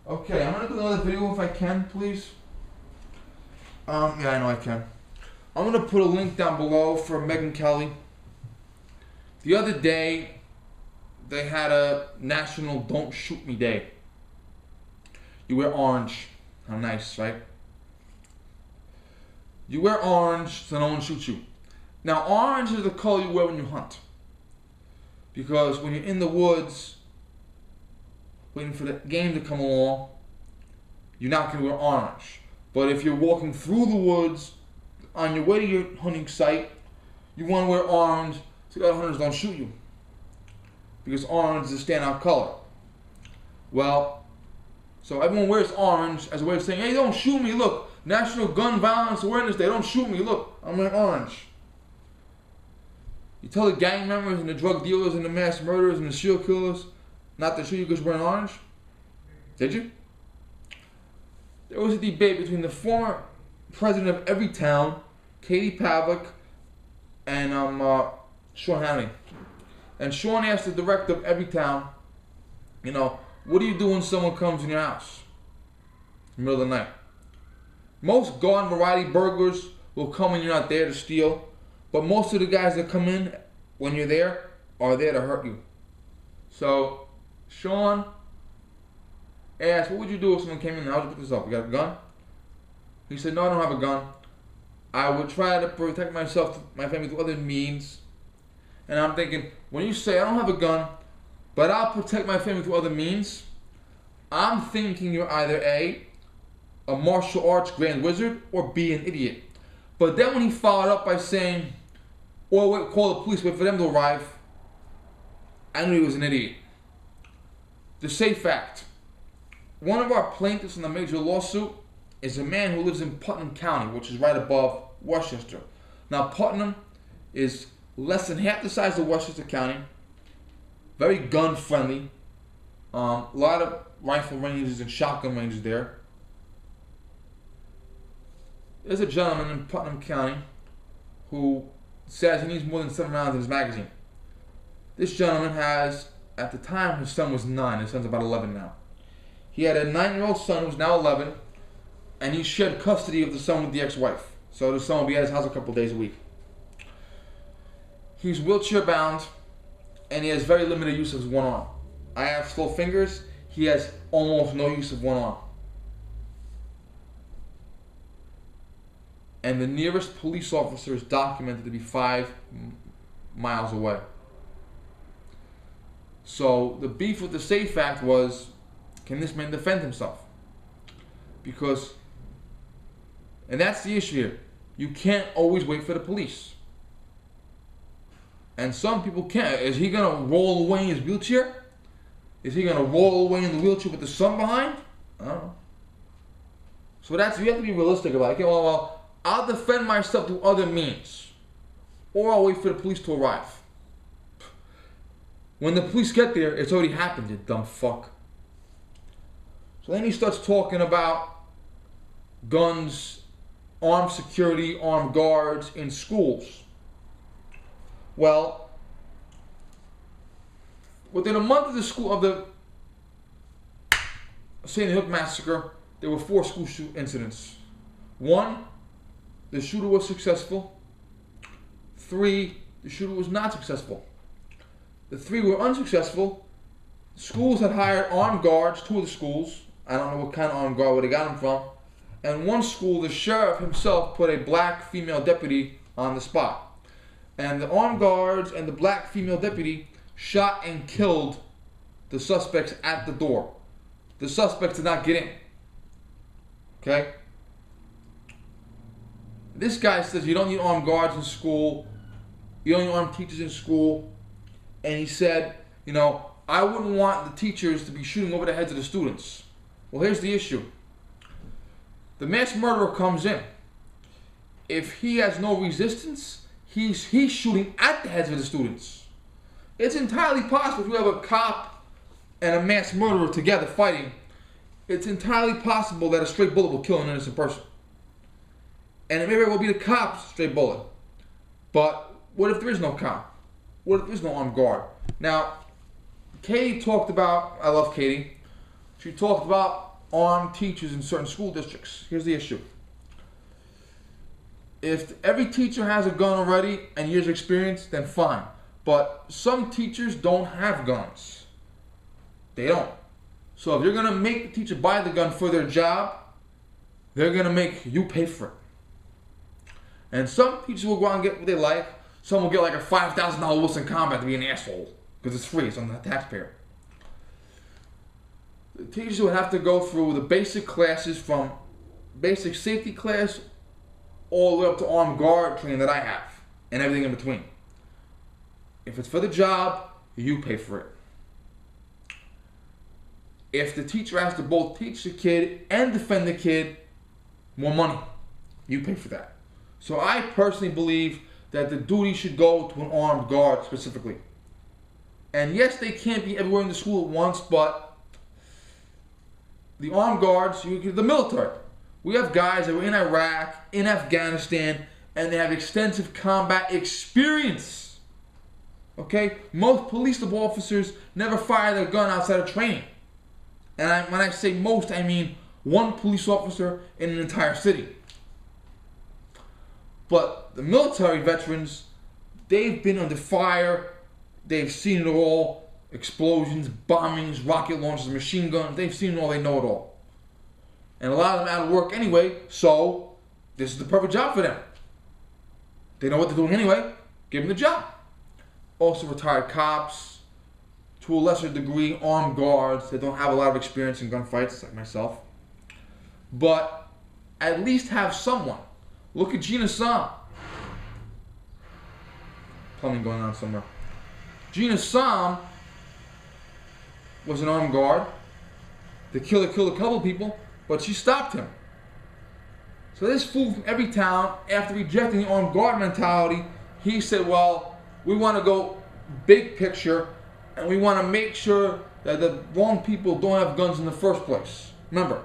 Okay, I'm gonna do another video if I can, please. Yeah, I know I can. I'm gonna put a link down below for Megyn Kelly. The other day, they had a National Don't Shoot Me Day. You wear orange. How nice, right? You wear orange so no one shoots you. Now, orange is the color you wear when you hunt. Because when you're in the woods, waiting for the game to come along, you're not going to wear orange. But if you're walking through the woods on your way to your hunting site, you want to wear orange so the other hunters don't shoot you. Because orange is a standout color. Well, so everyone wears orange as a way of saying, hey, don't shoot me, look, National Gun Violence Awareness Day, don't shoot me, look, I'm wearing orange. You tell the gang members and the drug dealers and the mass murderers and the serial killers not to shoot you because you're wearing orange? Did you? There was a debate between the former president of every town, Katie Pavlik, and Sean Hannity. And Sean asked the director of every town, what do you do when someone comes in your house in the middle of the night? Most garden variety burglars will come when you're not there to steal, but most of the guys that come in when you're there are there to hurt you. So Sean asked, what would you do if someone came in? How would you put this up? You got a gun? He said, no, I don't have a gun. I would try to protect myself, my family, through other means. And I'm thinking, when you say I don't have a gun, but I'll protect my family through other means, I'm thinking you're either A martial arts grand wizard, or B, an idiot. But then when he followed up by saying, or wait, call the police, wait for them to arrive, I knew he was an idiot. To say fact, one of our plaintiffs in the major lawsuit is a man who lives in Putnam County, which is right above Westchester. Now, Putnam is less than half the size of Westchester County, very gun friendly, a lot of rifle ranges and shotgun ranges there. There's a gentleman in Putnam County who says he needs more than 7 rounds in his magazine. This gentleman has, at the time his son was 9, his son's about 11 now. He had a 9-year-old son who's now 11, and he shared custody of the son with the ex-wife. So the son will be at his house a couple days a week. He's wheelchair bound, and he has very limited use of his one arm. I have slow fingers, he has almost no use of one arm. And the nearest police officer is documented to be 5 miles away. So the beef with the SAFE Act was, can this man defend himself? Because, and that's the issue here, you can't always wait for the police. And some people can't. Is he going to roll away in his wheelchair? Is he going to roll away in the wheelchair with the son behind? I don't know. So that's, you have to be realistic about it. Okay, well, I'll defend myself through other means, or I'll wait for the police to arrive. When the police get there, it's already happened, you dumb fuck. So then he starts talking about guns, armed security, armed guards in schools. Well, within a month of the Sandy Hook massacre, there were 4 school incidents. 1, the shooter was successful. 3, the shooter was not successful. The 3 were unsuccessful. Schools had hired armed guards, 2 of the schools. I don't know what kind of armed guard, where they got them from. And 1 school, the sheriff himself put a black female deputy on the spot. And the armed guards and the black female deputy shot and killed the suspects at the door. The suspects did not get in. Okay? This guy says you don't need armed guards in school. You don't need armed teachers in school. And he said, I wouldn't want the teachers to be shooting over the heads of the students. Well, here's the issue. The mass murderer comes in. If he has no resistance, he's shooting at the heads of the students. It's entirely possible if you have a cop and a mass murderer together fighting, it's entirely possible that a stray bullet will kill an innocent person. And it may very well be the cop's stray bullet. But what if there is no cop? What if there is no armed guard? Now, Katie talked about, I love Katie, she talked about armed teachers in certain school districts. Here's the issue. If every teacher has a gun already and years of experience, then fine. But some teachers don't have guns. They don't. So if you're going to make the teacher buy the gun for their job, they're going to make you pay for it. And some teachers will go out and get what they like. Some will get like a $5,000 Wilson Combat to be an asshole because it's free. It's on the taxpayer. The teachers would have to go through the basic classes from basic safety class all the way up to armed guard training that I have and everything in between. If it's for the job, you pay for it. If the teacher has to both teach the kid and defend the kid, more money. You pay for that. So I personally believe that the duty should go to an armed guard specifically. And yes, they can't be everywhere in the school at once, but the armed guards, the military. We have guys that were in Iraq, in Afghanistan, and they have extensive combat experience. Okay? Most police officers never fire their gun outside of training. And when I say most, I mean one police officer in an entire city. But the military veterans, they've been under fire. They've seen it all. Explosions, bombings, rocket launches, machine guns. They've seen it all. They know it all. And a lot of them out of work anyway, so this is the perfect job for them. They know what they're doing anyway. Give them the job. Also retired cops, to a lesser degree armed guards that don't have a lot of experience in gunfights like myself. But at least have someone. Look at Gina Sam. Plumbing going on somewhere. Gina Sam was an armed guard. The killer killed a couple people, but she stopped him. So this fool from every town, after rejecting the armed guard mentality, he said, well, we want to go big picture, and we want to make sure that the wrong people don't have guns in the first place. Remember,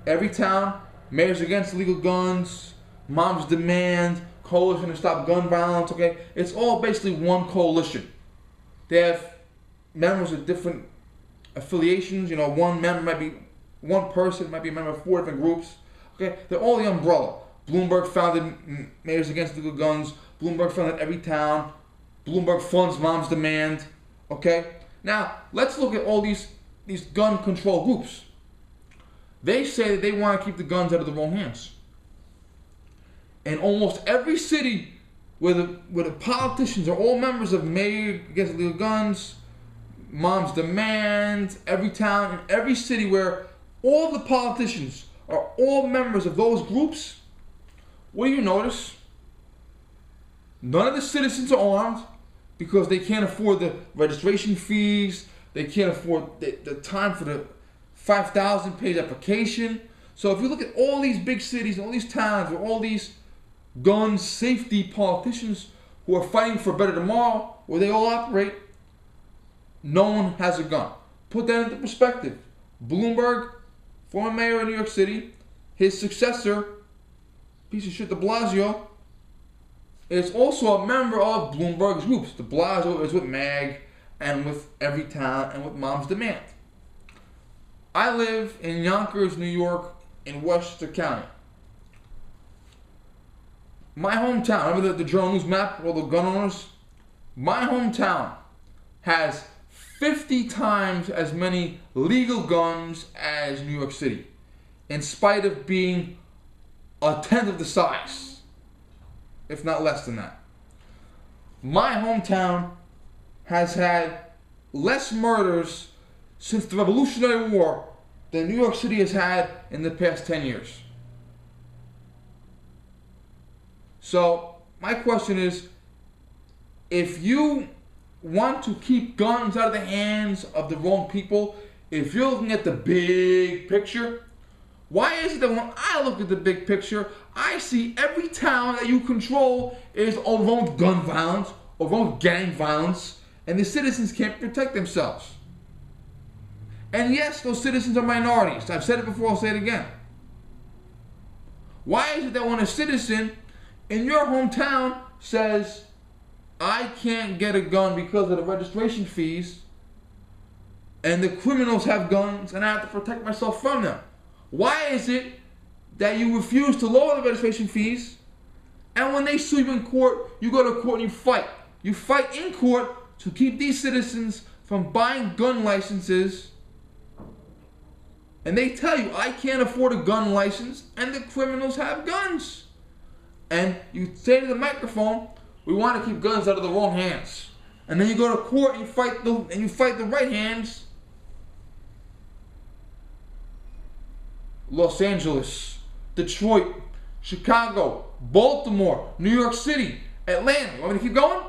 every town, Mayors Against Illegal Guns, Moms Demand, Coalition to Stop Gun Violence, okay? It's all basically one coalition. They have members of different affiliations. You know, one person might be a member of 4 different groups. Okay, they're all the umbrella. Bloomberg founded Mayors Against Legal Guns. Bloomberg founded Every Town. Bloomberg funds Moms Demand. Okay, now let's look at all these gun control groups. They say that they want to keep the guns out of the wrong hands. And almost every city where the politicians are all members of Mayors Against Legal Guns, Moms Demand, Every Town, in every city where all the politicians are all members of those groups, what do you notice? None of the citizens are armed because they can't afford the registration fees, they can't afford the time for the 5,000-page application. So if you look at all these big cities, all these towns, where all these gun safety politicians who are fighting for a better tomorrow, where they all operate, no one has a gun. Put that into perspective. Bloomberg, former mayor of New York City, his successor, piece of shit de Blasio, is also a member of Bloomberg's groups. De Blasio is with MAG and with Every Town and with Moms Demand. I live in Yonkers, New York, in Westchester County. My hometown, remember the Journal News map, all the gun owners? My hometown has 50 times as many legal guns as New York City, in spite of being a tenth of the size, if not less than that. My hometown has had less murders since the Revolutionary War than New York City has had in the past 10 years. So, my question is, if you want to keep guns out of the hands of the wrong people, if you're looking at the big picture, why is it that when I look at the big picture, I see every town that you control is overrun with gun violence, overrun with gang violence, and the citizens can't protect themselves? And yes, those citizens are minorities. I've said it before, I'll say it again. Why is it that when a citizen in your hometown says, I can't get a gun because of the registration fees, and the criminals have guns and I have to protect myself from them? Why is it that you refuse to lower the registration fees, and when they sue you in court, you go to court and you fight? You fight in court to keep these citizens from buying gun licenses, and they tell you, I can't afford a gun license, and the criminals have guns. And you say to the microphone, we want to keep guns out of the wrong hands. And then you go to court and you fight the right hands. Los Angeles, Detroit, Chicago, Baltimore, New York City, Atlanta. You want me to keep going?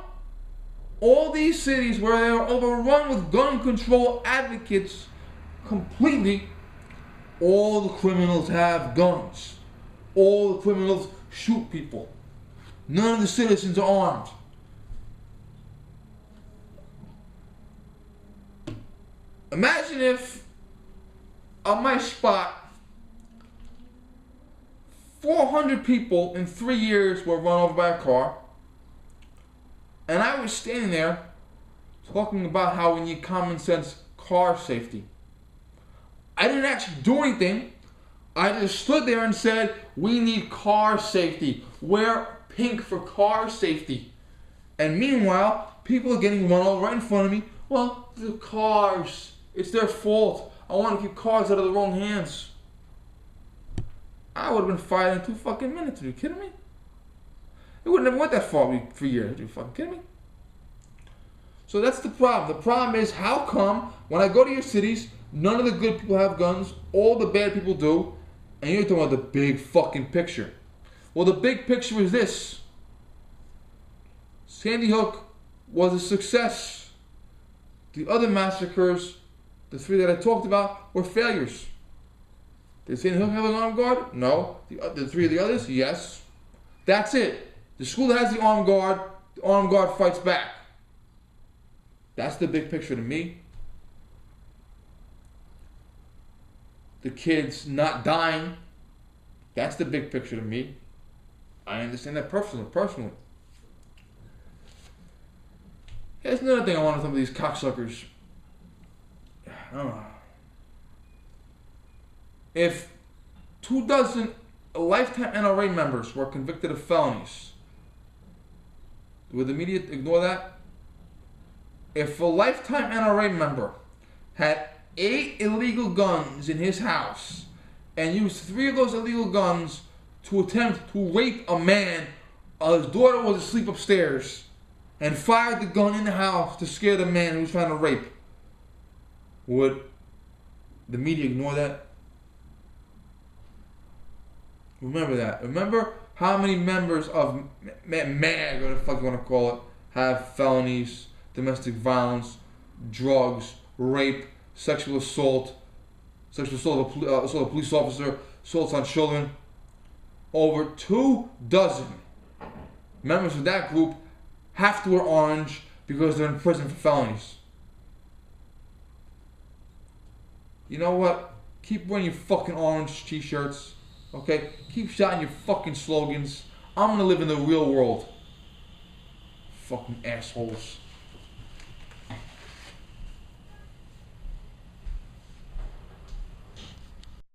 All these cities where they are overrun with gun control advocates completely, all the criminals have guns. All the criminals shoot people. None of the citizens are armed. Imagine if on my spot 400 people in 3 years were run over by a car, and I was standing there talking about how we need common sense car safety. I didn't actually do anything. I just stood there and said, we need car safety. Wear pink for car safety. And meanwhile, people are getting run over right in front of me. Well, the cars, it's their fault. I want to keep cars out of the wrong hands. I would have been fired in 2 fucking minutes. Are you kidding me? It would never went that far for years. Are you fucking kidding me? So that's the problem. The problem is, how come when I go to your cities, none of the good people have guns, all the bad people do, and you're talking about the big fucking picture? Well, the big picture is this. Sandy Hook was a success. The other massacres, the 3 that I talked about, were failures. Did Sandy Hook have an armed guard? No. The 3 of the others? Yes. That's it. The school that has the armed guard fights back. That's the big picture to me. The kids not dying, that's the big picture to me. I understand that personally. Here's another thing I want to talk about these cocksuckers. I don't know. If 24 lifetime NRA members were convicted of felonies, would the media ignore that? If a lifetime NRA member had 8 illegal guns in his house and used 3 of those illegal guns to attempt to rape a man while his daughter was asleep upstairs, and fired the gun in the house to scare the man who was trying to rape, would the media ignore that? Remember that. Remember how many members of MAG, whatever the fuck you want to call it, have felonies, domestic violence, drugs, rape, sexual assault of a police officer, assaults on children. Over 24 members of that group have to wear orange because they're in prison for felonies. You know what? Keep wearing your fucking orange t-shirts, okay? Keep shouting your fucking slogans. I'm gonna live in the real world. Fucking assholes.